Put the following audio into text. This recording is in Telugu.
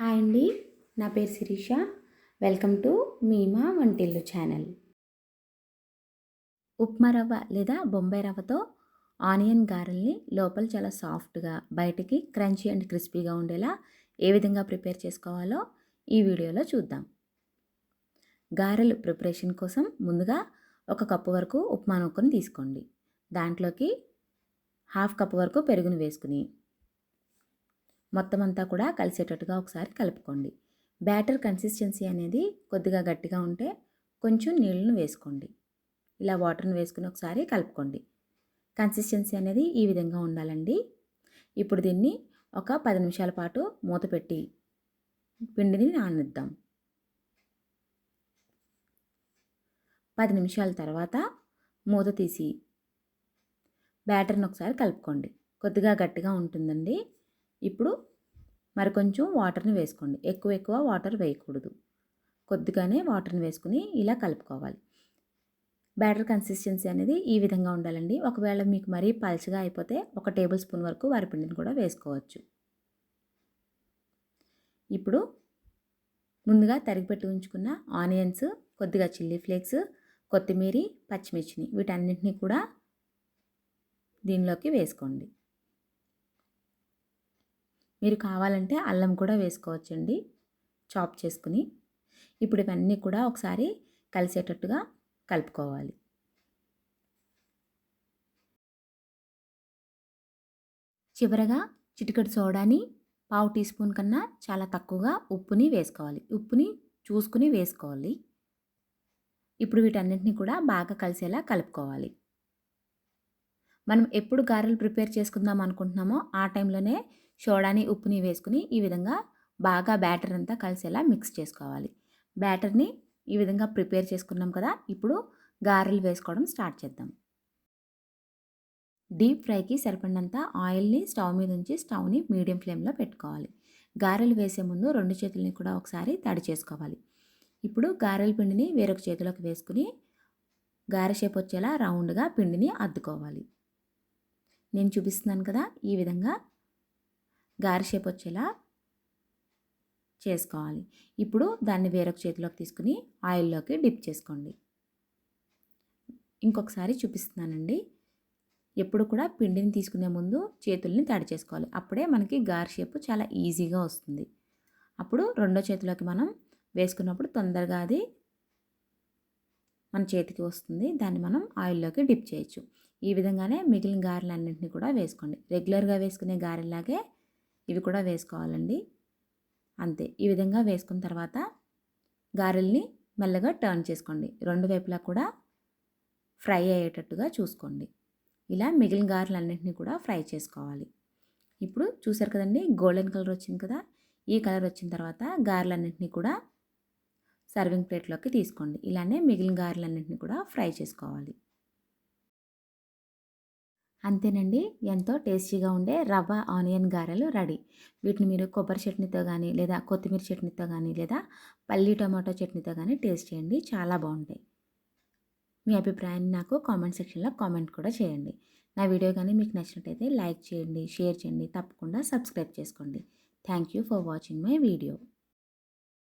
హాయ్ అండి, నా పేరు శిరీష. వెల్కమ్ టు మా వంటిల్లు ఛానల్. ఉప్మా రవ్వ లేదా బొంబాయి రవ్వతో ఆనియన్ గారెల్ని లోపల చాలా సాఫ్ట్గా, బయటికి క్రంచీ అండ్ క్రిస్పీగా ఉండేలా ఏ విధంగా ప్రిపేర్ చేసుకోవాలో ఈ వీడియోలో చూద్దాం. గారెలు ప్రిపరేషన్ కోసం ముందుగా 1 కప్పు వరకు ఉప్మా నూకను తీసుకోండి. దాంట్లోకి 1/2 కప్పు వరకు పెరుగును వేసుకుని మొత్తం అంతా కూడా కలిసేటట్టుగా ఒకసారి కలుపుకోండి. బ్యాటర్ కన్సిస్టెన్సీ అనేది కొద్దిగా గట్టిగా ఉంటే కొంచెం నీళ్ళను వేసుకోండి. ఇలా వాటర్ని వేసుకుని ఒకసారి కలుపుకోండి. కన్సిస్టెన్సీ అనేది ఈ విధంగా ఉండాలండి. ఇప్పుడు దీన్ని ఒక 10 నిమిషాల పాటు మూత పెట్టి పిండిని నాననిద్దాం. 10 నిమిషాల తర్వాత మూత తీసి బ్యాటర్ని ఒకసారి కలుపుకోండి. కొద్దిగా గట్టిగా ఉంటుందండి. ఇప్పుడు మరికొంచెం వాటర్ని వేసుకోండి. ఎక్కువ వాటర్ వేయకూడదు. కొద్దిగానే వాటర్ని వేసుకుని ఇలా కలుపుకోవాలి. బ్యాటర్ కన్సిస్టెన్సీ అనేది ఈ విధంగా ఉండాలండి. ఒకవేళ మీకు మరీ పల్చగా అయిపోతే 1 టేబుల్ స్పూన్ వరకు వరిపిండిని కూడా వేసుకోవచ్చు. ఇప్పుడు ముందుగా తరిగిపెట్టి ఉంచుకున్న ఆనియన్స్, కొద్దిగా చిల్లీ ఫ్లేక్స్, కొత్తిమీర, పచ్చిమిర్చిని వీటన్నింటినీ కూడా దీనిలోకి వేసుకోండి. మీరు కావాలంటే అల్లం కూడా వేసుకోవచ్చండి, చాప్ చేసుకుని. ఇప్పుడు ఇవన్నీ కూడా ఒకసారి కలిసేటట్టుగా కలుపుకోవాలి. చివరగా చిటికెడు సోడాని, 1/2 టీ స్పూన్ కన్నా చాలా తక్కువగా ఉప్పుని వేసుకోవాలి. ఉప్పుని చూసుకుని వేసుకోవాలి. ఇప్పుడు వీటన్నింటినీ కూడా బాగా కలిసేలా కలుపుకోవాలి. మనం ఎప్పుడు గారెలు ప్రిపేర్ చేసుకుందాం అనుకుంటున్నామో ఆ టైంలోనే సోడాని, ఉప్పుని వేసుకుని ఈ విధంగా బాగా బ్యాటర్ అంతా కలిసేలా మిక్స్ చేసుకోవాలి. బ్యాటర్ని ఈ విధంగా ప్రిపేర్ చేసుకున్నాం కదా. ఇప్పుడు గారెలు వేసుకోవడం స్టార్ట్ చేద్దాం. డీప్ ఫ్రైకి సరిపడినంత ఆయిల్ని స్టవ్ మీద ఉంచి స్టవ్ని మీడియం ఫ్లేమ్లో పెట్టుకోవాలి. గారెలు వేసే ముందు 2 చేతులని కూడా ఒకసారి తడి చేసుకోవాలి. ఇప్పుడు గారెల పిండిని వేరొక చేతిలోకి వేసుకుని గారె షేప్ వచ్చేలా రౌండ్గా పిండిని అద్దుకోవాలి. నేను చూపిస్తున్నాను కదా, ఈ విధంగా గారె షేప్ వచ్చేలా చేసుకోవాలి. ఇప్పుడు దాన్ని వేరొక చేతిలోకి తీసుకుని ఆయిల్లోకి డిప్ చేసుకోండి. ఇంకొకసారి చూపిస్తున్నానండి. ఎప్పుడు కూడా పిండిని తీసుకునే ముందు చేతుల్ని తడి చేసుకోవాలి. అప్పుడే మనకి గారె షేప్ చాలా ఈజీగా వస్తుంది. అప్పుడు రెండో చేతిలోకి మనం వేసుకున్నప్పుడు తొందరగా అది మన చేతికి వస్తుంది. దాన్ని మనం ఆయిల్లోకి డిప్ చేయొచ్చు. ఈ విధంగానే మిగిలిన గారెలన్నింటినీ కూడా వేసుకోండి. రెగ్యులర్గా వేసుకునే గారెలాగే ఇవి కూడా వేసుకోవాలండి. అంతే. ఈ విధంగా వేసుకున్న తర్వాత గారెల్ని మెల్లగా టర్న్ చేసుకోండి. 2 వైపులా కూడా ఫ్రై అయ్యేటట్టుగా చూసుకోండి. ఇలా మిగిలిన గారెలన్నింటినీ కూడా ఫ్రై చేసుకోవాలి. ఇప్పుడు చూసారు కదండి, గోల్డెన్ కలర్ వచ్చింది కదా. ఈ కలర్ వచ్చిన తర్వాత గారెలన్నింటినీ కూడా సర్వింగ్ ప్లేట్లోకి తీసుకోండి. ఇలానే మిగిలిన గారెలన్నింటినీ కూడా ఫ్రై చేసుకోవాలి. అంతేనండి, ఎంతో టేస్టీగా ఉండే రవ్వ ఆనియన్ గారెలు రెడీ. వీటిని మీరు కొబ్బరి చట్నీతో కానీ, లేదా కొత్తిమీర చట్నీతో కానీ, లేదా పల్లి టమాటో చట్నీతో కానీ టేస్ట్ చేయండి. చాలా బాగుంటాయి. మీ అభిప్రాయాన్ని నాకు కామెంట్ సెక్షన్లో కామెంట్ కూడా చేయండి. నా వీడియో కానీ మీకు నచ్చినట్టయితే లైక్ చేయండి, షేర్ చేయండి, తప్పకుండా సబ్స్క్రైబ్ చేసుకోండి. Thank you for watching my video.